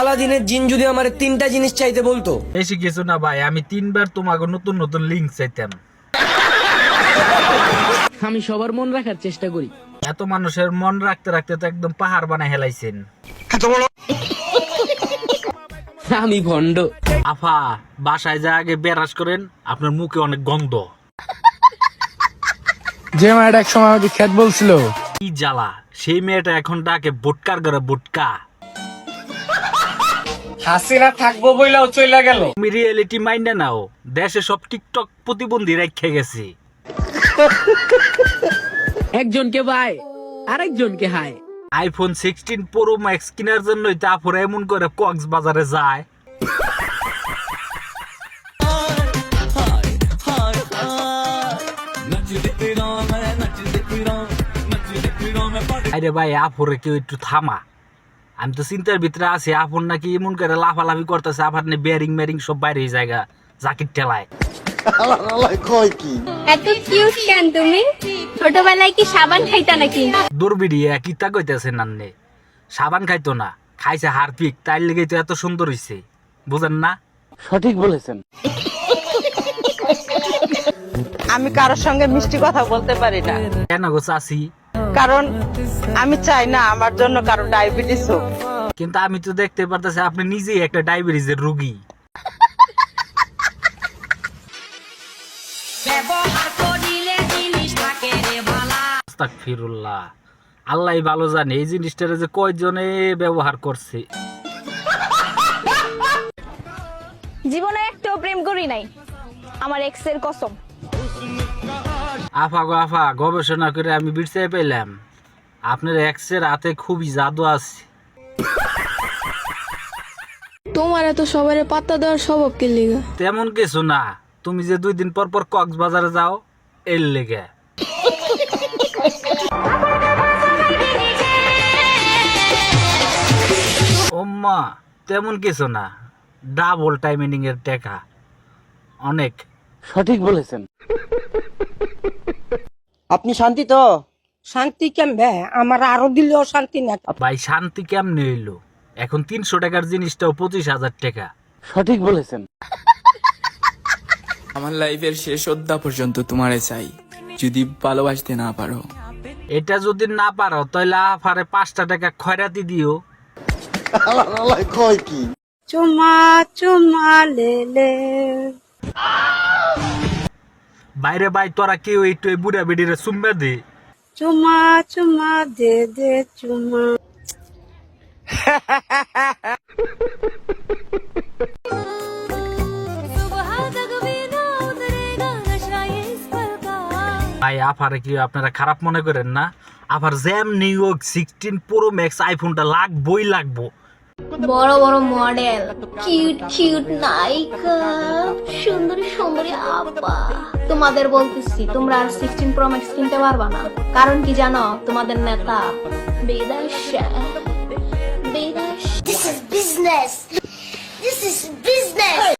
সারাদিনের জিন যদি আমার 3টা জিনিস চাইতে বলতো, বেশি কিছু না ভাই, আমি 3বার তোমাকে নতুন নতুন লিঙ্ক চাইতাম। আমি সবার মন রাখার চেষ্টা করি। এত মানুষের মন রাখতে রাখতে তো একদম পাহাড় বানায় হেলাইছেন। আমি ভন্ড। আফা, বাসায় যা আগে বেরাস করেন, আপনার মুখে অনেক গন্ধ। যে মায়ের এক সময় আমাকে খেত বলছিল, কি জ্বালা, সেই মেয়েটা এখন ডাকে বুটকার ঘরে বুটকা। হাসিনা থাকবো বইলাও চইলা গেল। তুমি রিয়েলিটি মাইন্ডে নাও, দেশে সব টিকটক প্রতিবন্ধী রেখে গেছি। একজনকে বাই আরেকজনকে হাই। আইফোন 16 প্রো ম্যাক্স কেনার জন্যই তো আপুরা এমন করে কক্সবাজারে যায়। আরে ভাই, আপুরে কেউ একটু থামা, আমি তো চিন্তার ভিতরে আছি। আপুর নাকি এমন করে লাফালাফি করতেছে, আবার বেয়ারিং মেয়ারিং সব বাইরে জায়গা জাকির ঠেলায়। এত কিউট কেন তুমি? ছোটবেলায় কি সাবান খাইতা নাকি? দূরবিড়িয়ে কিতা কইতেছে নান্নে, সাবান খাইতো না, খাইছে হারপিক, তাই লেগে তো এত সুন্দর হইছে, বুঝেন না? সঠিক বলেছেন। আমি কারোর সঙ্গে মিষ্টি কথা বলতে পারি না, কেন গো চাচি? কারণ আমি চাই না আমার জন্য কারো ডায়াবেটিস হোক। কিন্তু আমি তো দেখতে পারতেছি আপনি নিজেই একটা ডায়াবেটিসের রোগী। আস্তাগফিরুল্লাহ, আল্লাহই ভালো জানে এই জিনিসটারে যে কয়জনে ব্যবহার করছে। জীবনে একটাও প্রেম করি নাই, আমার এক্সের কসম। আফা গো আফা, গবেষণা করে আমি বিরসাই পেলাম আপনার এক্সের হাতে খুবই জাদু আছে। তোমার এত সবারে পাত্তা দেওয়ার স্বভাব কে লিগা? তেমন কিছু না, তুমি যে 2 দিন পর পর কক্সবাজারে যাও এর লেগে। ওম্মা, তেমন কিছু না, ডাবল টাইমিং এর টাকা অনেক। সঠিক বলেছেন। আপনি শান্তি তো? শান্তি কেমবে? আমার আরো দিলেও শান্তি না। ভাই শান্তি কেমনে হইলো? এখন 300 টাকার জিনিসটাও 25,000 টাকা। সঠিক বলেছেন। আমার লাইফের শেষ অধ্যা পর্যন্ত তোমারে চাই, যদি ভালোবাসতে না পারো। এটা যদি না পারো তাহলে আফারে 5টা টাকা খয়রাতি দিও। চুমা চুমা লেলে। বাইরে ভাই, তোরা কেউ একটু এই বুড়া বেডিরে চুম্বা দে। চুমা চুমা দে দে চুমা। ভাই আফারে কি আপনারা খারাপ মনে করেন না? আফার জ্যাম নিউ ইয়র্ক 16 প্রো ম্যাক্স আইফোনটা লাগবই লাগবো। বড় বড় মডেল, কিউট কিউট নায়িকা, সুন্দরী সুন্দরী আপা। তোমাদের বলতেছি, তোমরা আর 16 প্রো ম্যাক্স কিনতে পারবা না। কারণ কি জানো? তোমাদের নেতা বিদেশে। This is business. This is business.